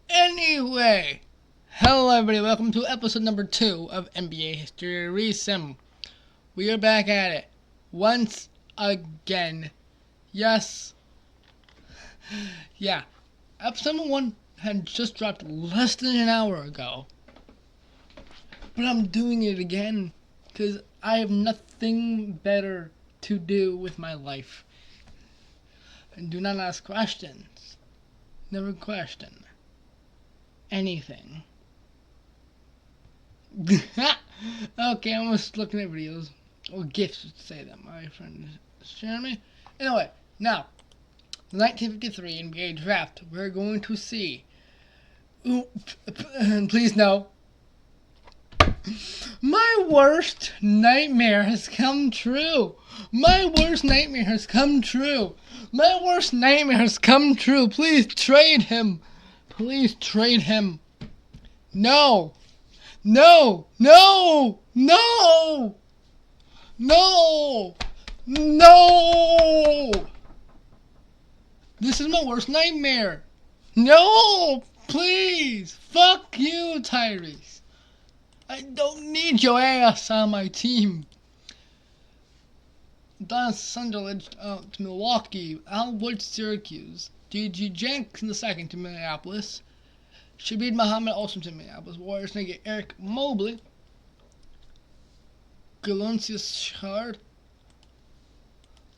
Anyway, hello everybody, welcome to episode number 2 of NBA History Resim. We are back at it, once again. Yes, yeah, episode number 1 had just dropped less than an hour ago. But I'm doing it again, because I have nothing better to do with my life. And do not ask questions. Never question anything. Okay, I'm just looking at videos. Or GIFs to say that my friend is sharing me. Anyway, now, the 1953 NBA draft, we're going to see. Please no. My worst nightmare has come true. My worst nightmare has come true. My worst nightmare has come true. Please trade him. Please trade him. No. No. No. No. No. No. This is my worst nightmare. No. Please. Fuck you, Tyrese. I don't need your ass on my team. Don Sunderland to Milwaukee. Al Wood, Syracuse. D.G. Jackson II to Minneapolis. Shabir Muhammad also to Minneapolis. Warriors going to get Eric Mobley. Galonsius Shard.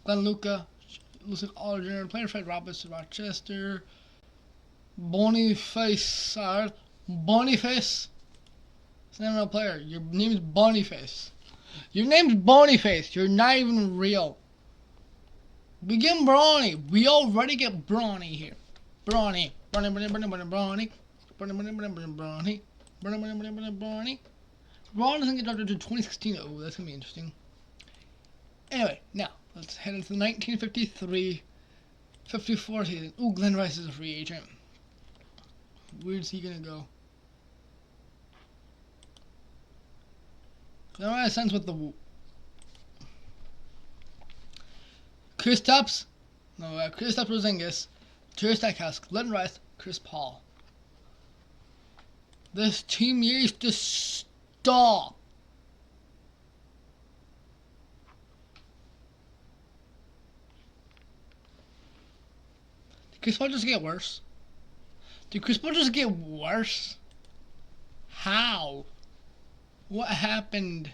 Glenn Luca. Looks like all-general player. Fred Roberts to Rochester. Boniface. Boniface. It's not a player. Your name is Boniface. Your name's Boniface. You're not even real. We get Brawny. We already get Brawny here. Brawny. Brawny. Brawny. Braun doesn't get drafted to 2016. Oh, that's going to be interesting. Anyway, now, let's head into the 1953-54 season. Ooh, Glenn Rice is a free agent. Where's he going to go? Glenn Rice signs with the Kristaps Porzingis, Terry Stackhouse, Glenn Rice, Chris Paul. This team needs to stop. Did Chris Paul just get worse? Did Chris Paul just get worse? How? What happened?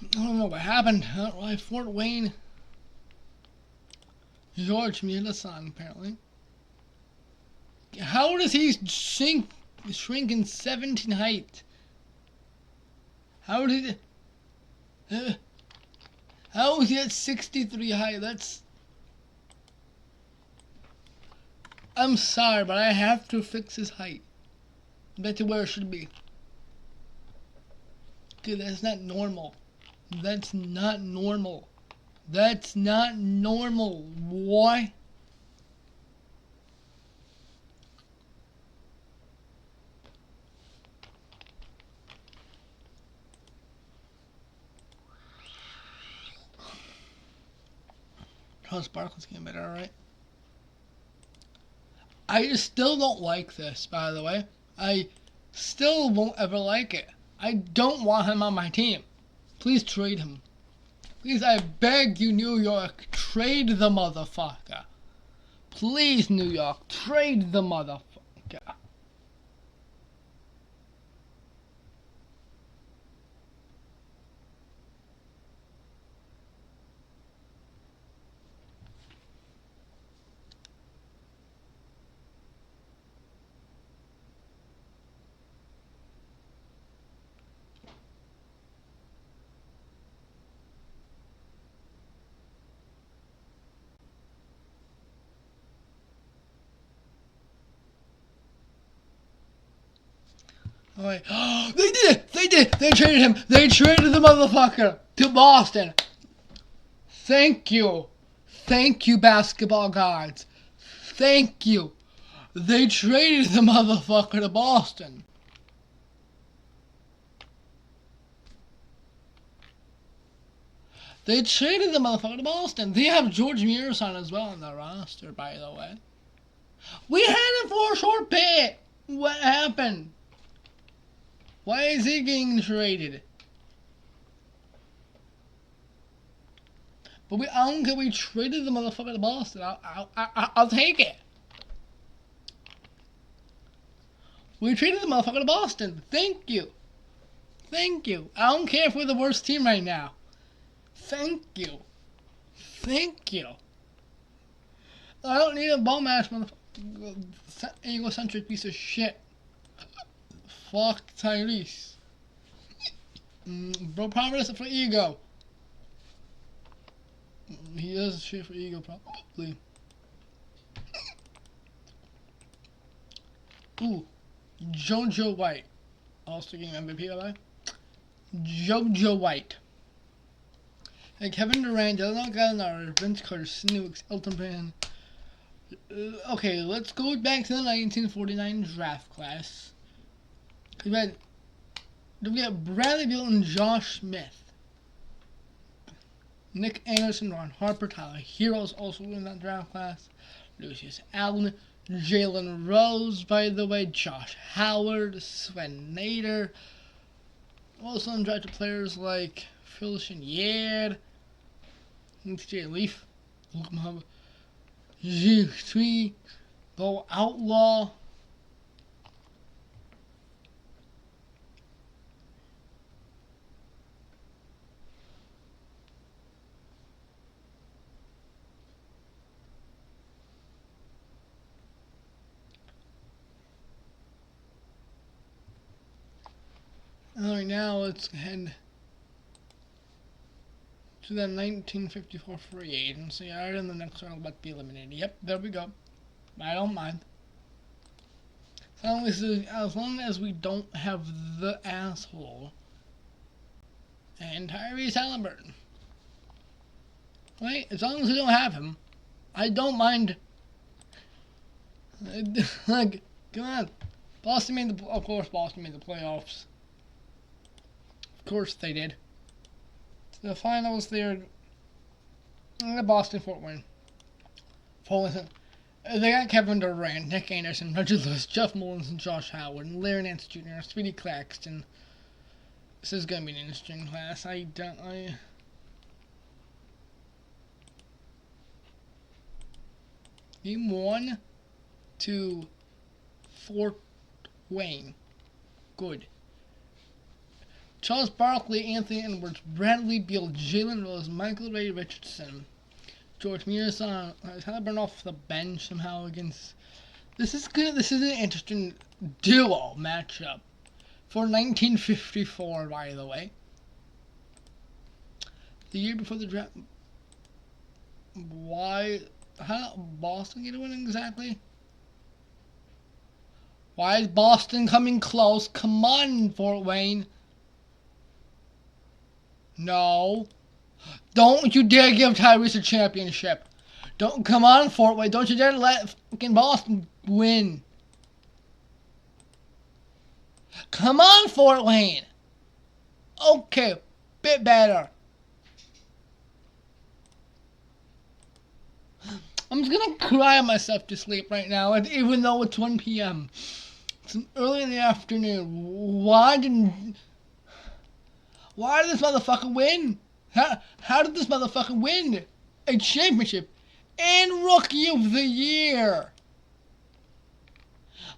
I don't know what happened. Fort Wayne. George Muresan, apparently. How does he shrink in 17 height? How did how is he at 63 height? I'm sorry, but I have to fix his height back to where it should be. Dude, that's not normal. That's not normal. That's not normal. Why? Charles Barkley's getting better, alright? I just still don't like this, by the way. I still won't ever like it. I don't want him on my team. Please trade him. Please, I beg you, New York, trade the motherfucker. Please, New York, trade the motherfucker. Alright. They did it! They did it! They traded him! They traded the motherfucker to Boston! Thank you! Thank you, basketball gods! Thank you! They traded the motherfucker to Boston! They traded the motherfucker to Boston. They have George Mears on as well on the roster, by the way. We had him for a short bit. What happened? Why is he getting traded? But I don't care. We traded the motherfucker to Boston. I'll take it. We traded the motherfucker to Boston. Thank you. Thank you. I don't care if we're the worst team right now. Thank you. Thank you. I don't need a bum ass motherfucker. Egocentric piece of shit. Fuck Tyrese. Bro, probably does it for ego. He does shit for ego, probably. Ooh, JoJo White. Also getting MVP, alive. JoJo White. Hey, Kevin Durant, Dylan Gallinari, Vince Carter, Sidney Wicks, Elton Brand. Okay, let's go back to the 1949 draft class. We had Bradley Beal and Josh Smith. Nick Anderson, Ron Harper, Tyler Heroes also in that draft class. Lucius Allen, Jalen Rose, by the way, Josh Howard, Sven Nader. Also undrafted players like Phil Chenier, J. Leaf, Luke Muhammad, G3, Bo Outlaw. Alright, now let's head to the 1954 free agency. Alright, and the next round about to be eliminated. Yep, there we go. I don't mind. As long as we don't have the asshole and Tyrese Halliburton. Right? As long as we don't have him, I don't mind. Like, come on. Boston made the playoffs. Of course they did. The finals, they're the Boston Fort Wayne. They got Kevin Durant, Nick Anderson, Reggie Lewis, Jeff Mullins, and Josh Howard, and Larry Nance Jr., Speedy Claxton. This is gonna be an interesting class. Game 1 to Fort Wayne. Good. Charles Barkley, Anthony Edwards, Bradley Beal, Jalen Rose, Michael Ray Richardson, George Mears on Halliburton off the bench somehow against. This is good. This is an interesting duo matchup for 1954, by the way. The year before the draft. How Boston get a win exactly? Why is Boston coming close? Come on, Fort Wayne. No. Don't you dare give Tyrese a championship. Don't come on, Fort Wayne. Don't you dare let fucking Boston win. Come on, Fort Wayne. Okay, bit better. I'm just gonna cry myself to sleep right now, and even though it's 1 p.m. It's early in the afternoon. Why did this motherfucker win? How did this motherfucker win a championship and Rookie of the Year?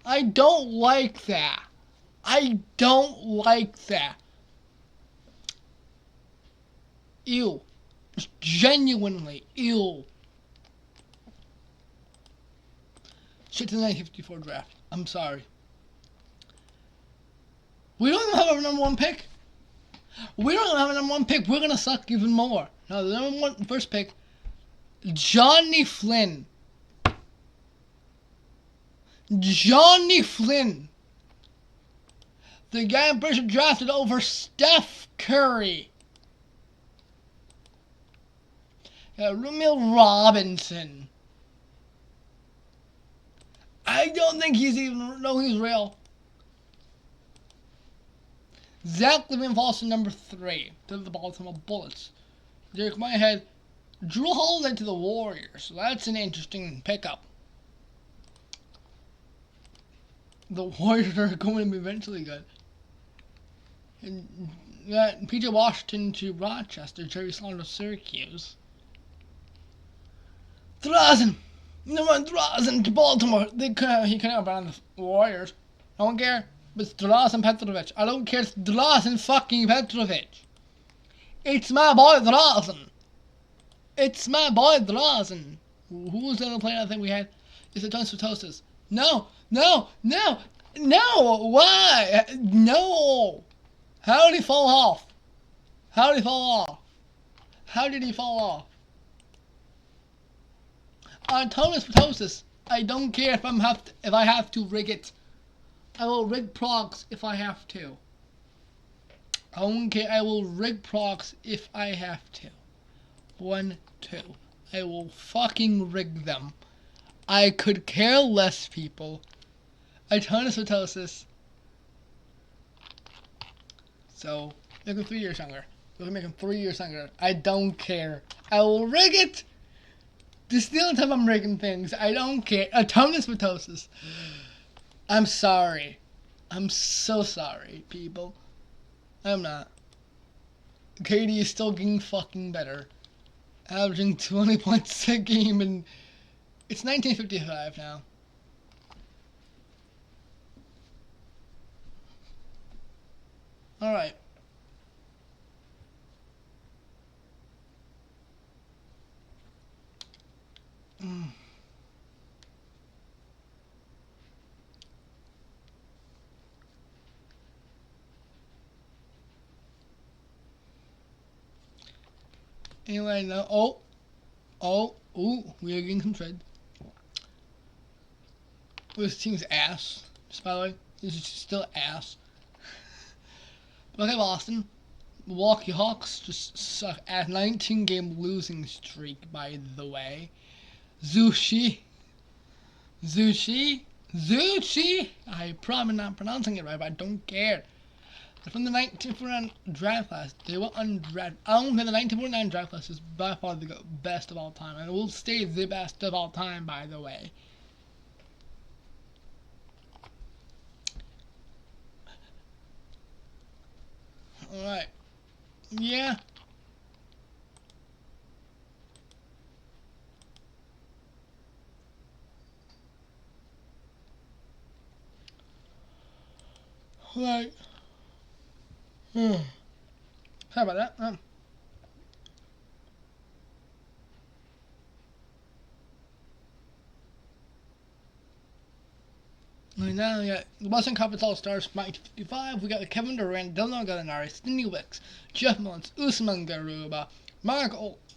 I don't like that. I don't like that. Ew. Just genuinely ew. Shit to the 1954 draft. I'm sorry. We don't even have a number 1 pick. We don't even have a number 1 pick. We're gonna suck even more. No, the number 1 first pick, Johnny Flynn. Johnny Flynn. The guy I'm pretty sure drafted over Steph Curry. Romeo Robinson. I don't think he's real. Zach Levine falls to number 3 to the Baltimore Bullets. Derek Whitehead drew Holiday to the Warriors. So that's an interesting pickup. The Warriors are going to be eventually good. And got PJ Washington to Rochester, Jerry Sloan to Syracuse. Drazen! No one Drazen to Baltimore. He couldn't have been on the Warriors. I don't care. It's Drazen Petrovic. I don't care. It's Drazen fucking Petrovic. It's my boy Drazen. It's my boy Drazen. Who was the other player I think we had? It's a Tons Toasters. No! Why? No! How did he fall off? How did he fall off? Thomas Patosis. I don't care if I have to rig it. I will rig procs if I have to. I don't care. I will rig procs if I have to. 1, 2. I will fucking rig them. I could care less, people. Thomas Patosis. So, make him 3 years younger. We can make him 3 years younger. I don't care. I will rig it. This is the only time I'm rigging things. I don't care. Thomas Patosis. I'm sorry. I'm so sorry, people. I'm not. KD is still getting fucking better. Averaging 20 points a game, and it's 1955 now. Alright. Anyway, no. We are getting some trade. This team's ass. Just by the way, this is still ass. Okay, Boston. Milwaukee Hawks just suck at 19-game losing streak, by the way. Zushi. I'm probably not pronouncing it right, but I don't care. From the 1949 draft class, they were undrafted. I don't think the 1949 draft class is by far the best of all time, and it will stay the best of all time, by the way. Alright. Yeah. Right. Sorry about that. Right now, we got the Western Conference All-Stars, Mike 55. We got Kevin Durant, Dylan Gallinari, Sidney Wicks, Jeff Mullins, Usman Garuba, Mark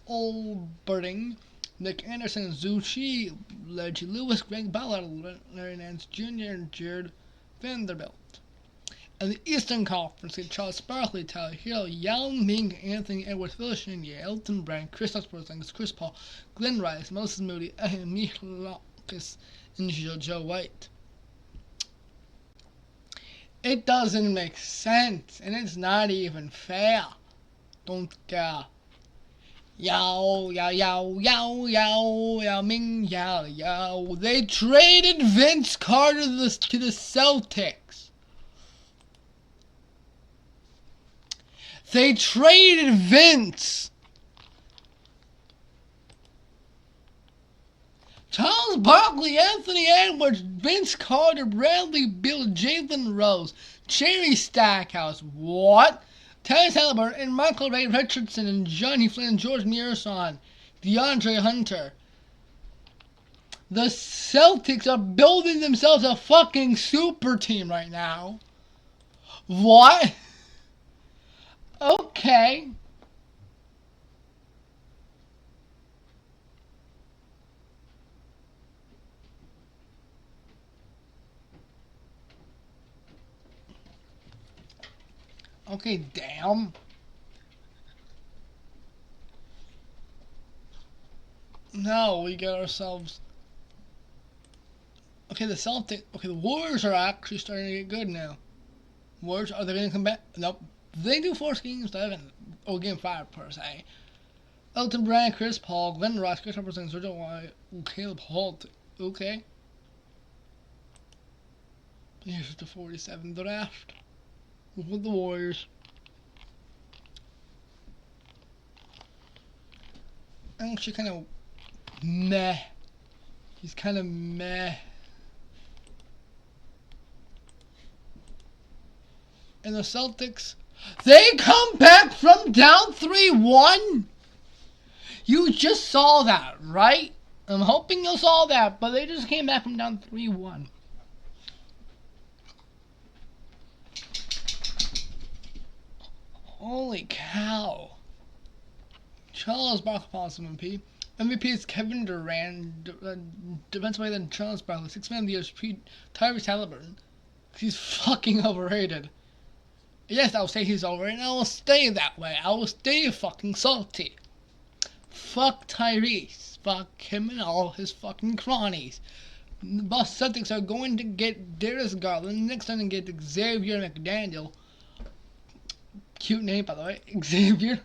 Olberding, Nick Anderson, Zucci, Reggie Lewis, Greg Ballard, Larry Nance Jr., and Jared Vanderbilt. And the Eastern Conference, get Charles Barkley, Tyler Hero, Yao Ming, Anthony Edwards, Phil Shinye, Elton Brand, Kristaps Porzingis, Chris Paul, Glenn Rice, Moses Moody, Mihlakis, and Joe White. It doesn't make sense, and it's not even fair. Don't care. Yao Ming, Yao. They traded Vince Carter to the Celtics. They traded Vince. Charles Barkley, Anthony Edwards, Vince Carter, Bradley Beal, Jalen Rose, Jerry Stackhouse, what? Terrence Halliburton, and Michael Ray Richardson, and Johnny Flynn, George Nearson, DeAndre Hunter. The Celtics are building themselves a fucking super team right now. What? Okay. Okay, damn. No, we got ourselves. Okay, the Warriors are actually starting to get good now. Warriors, are they going to come back? Nope. They do 4 games to 11. Or game 5 per se. Elton Brand, Chris Paul, Glenn Ross, Chris Robertson, Sergio White, Caleb Holt. Okay. Here's the 47 draft with the Warriors. Actually, kind of meh. He's kind of meh. And the Celtics, they come back from down 3-1. You just saw that, right? I'm hoping you saw that, but they just came back from down 3-1. Holy cow. Charles Barkley Finals MVP. MVP is Kevin Durant. Defensive player than Charles Barkley. 6th man of the year is Tyrese Halliburton. He's fucking overrated. Yes, I'll say he's overrated, and I will stay that way. I will stay fucking salty. Fuck Tyrese. Fuck him and all his fucking cronies. The Boston Celtics are going to get Darius Garland. Next time they get Xavier McDaniel. Cute name, by the way. Xavier.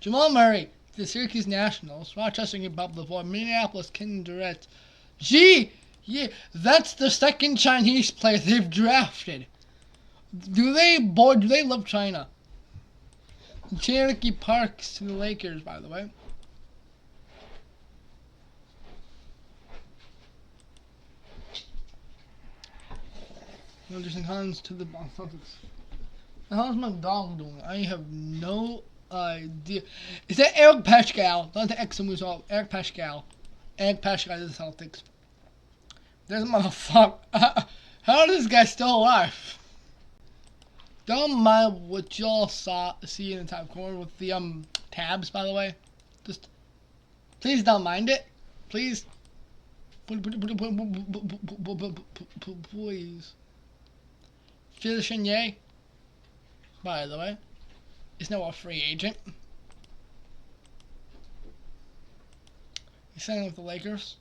Jamal Murray. The Syracuse Nationals. Rochester and Bob LaVoy. Minneapolis Ken Durant. Gee! Yeah, that's the second Chinese player they've drafted. Do they love China? Cherokee Parks to the Lakers, by the way. Anderson Collins to the Boston Celtics. How's my dog doing? I have no idea. Is that Eric Pascal? Not the Examuso. Eric Pascal. Eric Pascal to the Celtics. There's a motherfucker. How is this guy still alive? Don't mind what y'all see in the top corner with the tabs, by the way. Just please don't mind it. Please. Please. Phil Chenier, by the way, is now a free agent. He's signing with the Lakers.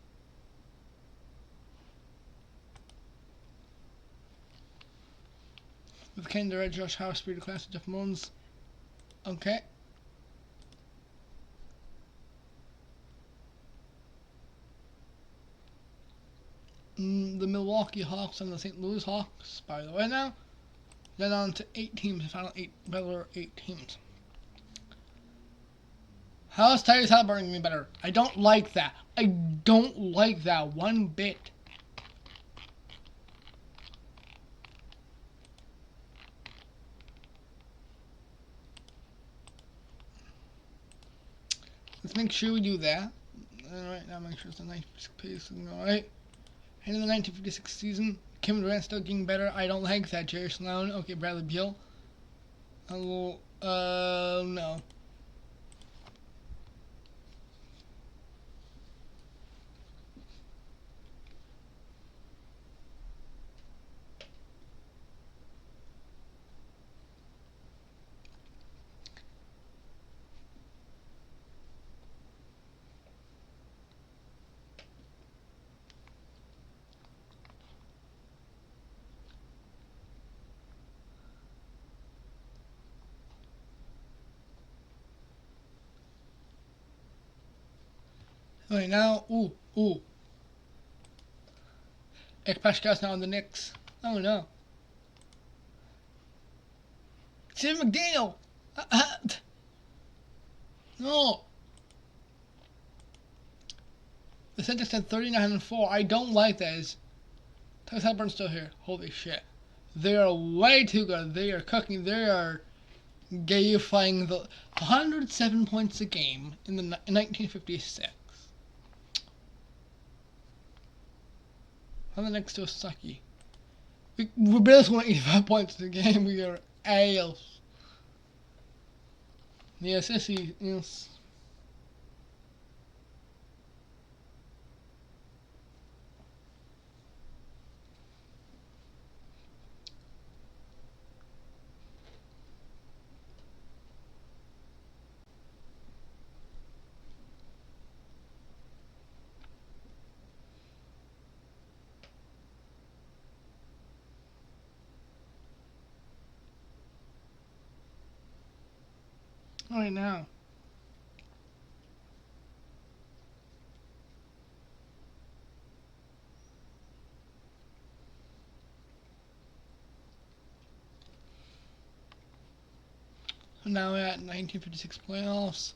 With Ken Durant, Josh Howard, Speed Class, Jeff Mullins. Okay. The Milwaukee Hawks and the St. Louis Hawks, by the way, now. Then on to 8 teams, the final 8, better 8 teams. How is Tyrese Halliburton going to be better? I don't like that. I don't like that one bit. Let's make sure we do that. Alright, now make sure it's a nice piece. Alright. End of the 1956 season. Kevin Durant still getting better. I don't like that. Jerry Sloan. Okay, Bradley Beal. No. Alright, now, ooh. Eric Pascal's now on the Knicks. Oh no. Steve McDaniel! No! The Celtics had 39-4. I don't like that. Is Tyrese Halliburton's still here? Holy shit. They are way too good. They are cooking. They are gayifying the 107 points a game in 1956. How the next to a sucky? We're barely scoring 85 points a game. We are ales. Yes, yes. Alright now. Now we're at 1956 playoffs.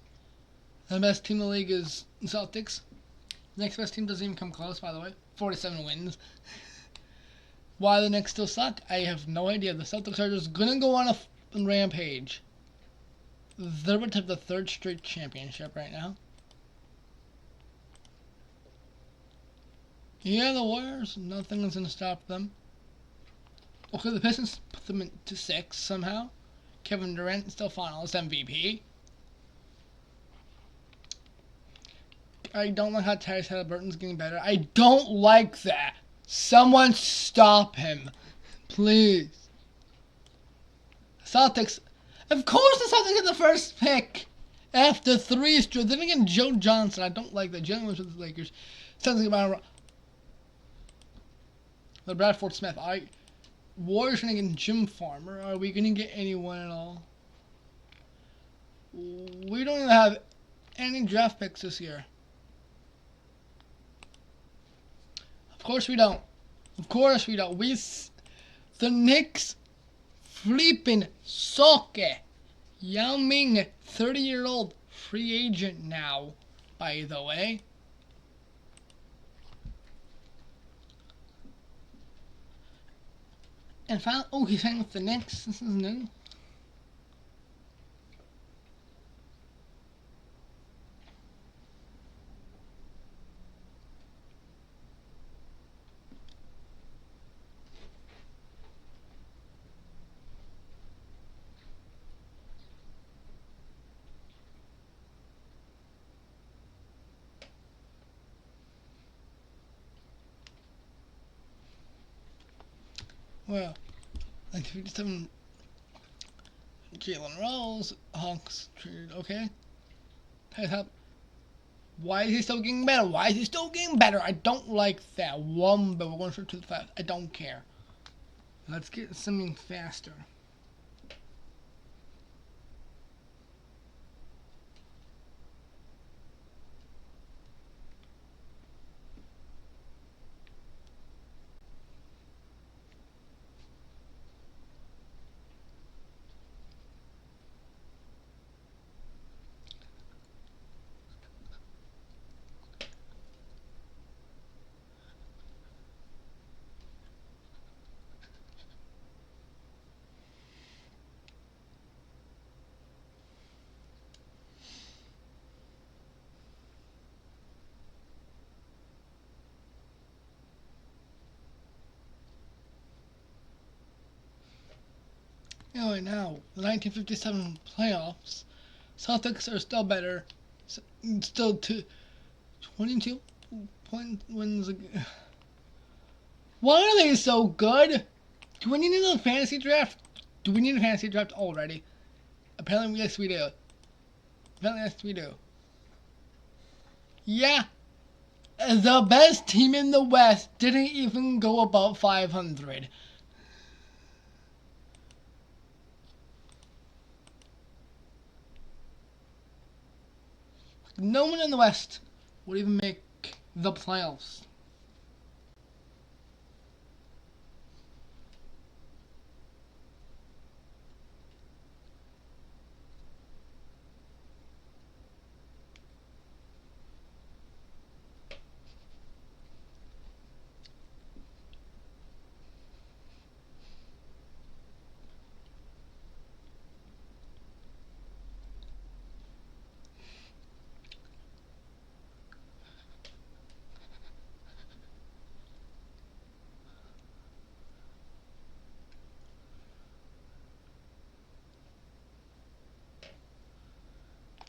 The best team in the league is Celtics. The next best team doesn't even come close, by the way. 47 wins. Why the Knicks still suck, I have no idea. The Celtics are just gonna go on a rampage. They're about to have the third straight championship right now. Yeah, the Warriors, nothing is gonna stop them. Okay, the Pistons put them into 6 somehow. Kevin Durant still finals MVP. I don't like how Tyrese Halliburton's getting better. I don't like that. Someone stop him. Please. Celtics. Of course the Celtics get the first pick. After 3 straight. Then again, Joe Johnson. I don't like that. Jalen was with the Lakers. Something about the Bradford Smith. Warriors gonna get Jim Farmer. Are we gonna get anyone at all? We don't even have any draft picks this year. Of course we don't. Of course we don't. The Knicks flipping soccer. Yao Ming, 30-year-old free agent now, by the way. And finally, oh, he's hanging with the Knicks. This is new. Well, 1957, Jalen Rose, Hawks traded, okay. Why is he still getting better? Why is he still getting better? I don't like that one, but we're going straight to the 5. I don't care. Let's get something faster. Anyway, now, the 1957 playoffs, Celtics are still better. Still 22 point wins. Why are they so good? Do we need a fantasy draft? Do we need a fantasy draft already? Apparently, yes, we do. Apparently, yes, we do. Yeah. The best team in the West didn't even go above 500. No one in the West would even make the playoffs.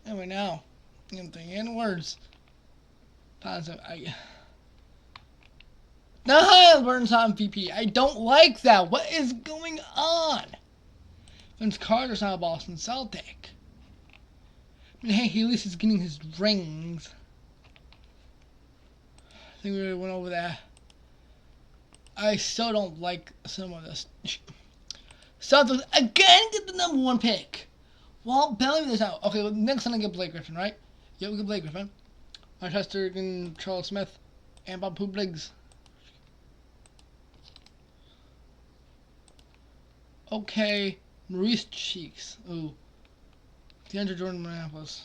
Anyway, now, I'm thinking words. Positive. Now Halliburton's on MVP. I don't like that. What is going on? Vince Carter's not a Boston Celtic. I mean, hey, he at least is getting his rings. I think we already went over that. I still don't like some of this. Celtics again get the #1 pick. Well, Bellingham is out. Okay, well, next time I get Blake Griffin, right? Yeah, we get Blake Griffin. Manchester and Charles Smith and Bob Poop Briggs. Okay, Maurice Cheeks. Ooh. DeAndre Jordan, Minneapolis.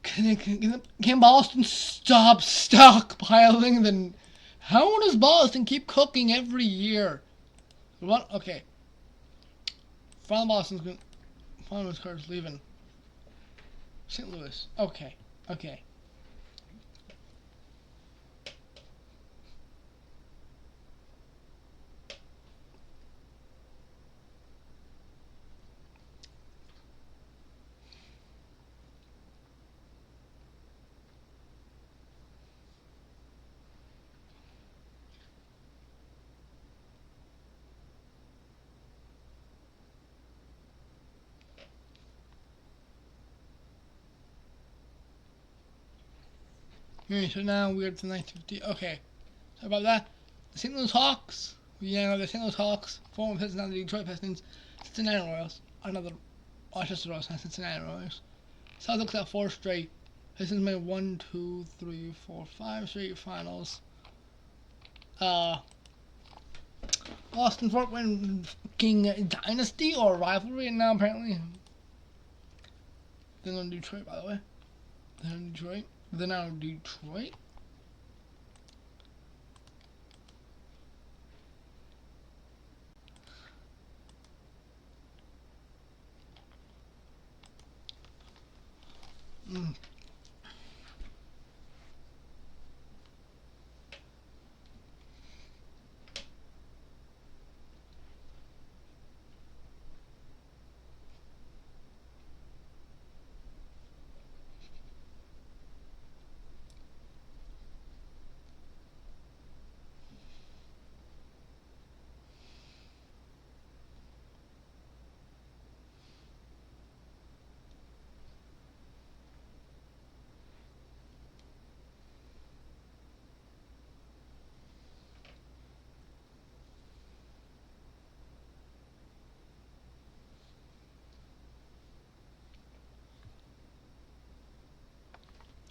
Can Boston stop stockpiling the... How does Boston keep cooking every year? What? Okay. Final Boston's going... Final Cards leaving. St. Louis. Okay. Okay. So now we're to 1950. Okay. How about that? The St. Louis Hawks. Yeah, the St. Louis Hawks. Former Pistons, now the Detroit Pistons. Cincinnati Royals. Another Rochester Royals and Cincinnati Royals. Celtics at 4 straight. Pistons made 1, 2, 3, 4, 5 straight finals. Boston Fort Wayne King dynasty or rivalry now apparently. They're on Detroit, by the way. They're in Detroit. They're now in Detroit.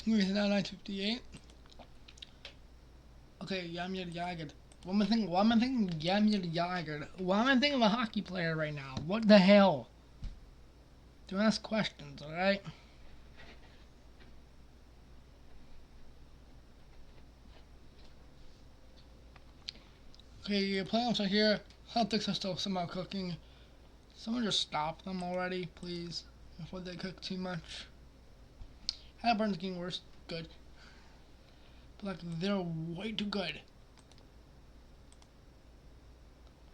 Here's now 9:58. Okay, Yamir Yager. Why am I thinking Yamir Yager? Why am I thinking of a hockey player right now? What the hell? Don't ask questions, alright? Okay, playoffs are here. Celtics are still somehow cooking. Someone just stop them already, please, before they cook too much. Halliburton's getting worse. Good. But like, they're way too good.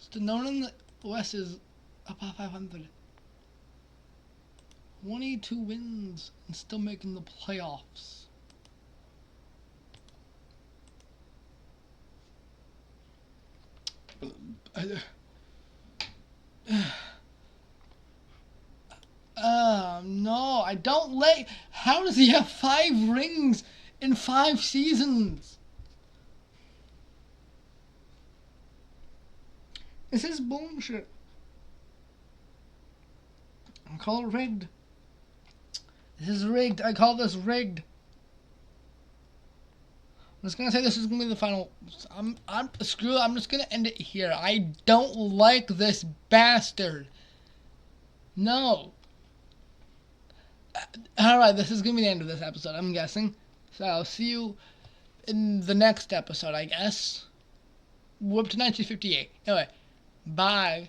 Stannone in the West is about 500. 22 wins and still making the playoffs. No, I don't like. How does he have 5 rings in 5 seasons? This is bullshit. I call it rigged. This is rigged. I call this rigged. I'm just gonna say this is gonna be the final. Screw it. I'm just gonna end it here. I don't like this bastard. No. Alright, this is gonna be the end of this episode, I'm guessing. So I'll see you in the next episode, I guess. We're up to 1958. Anyway, bye.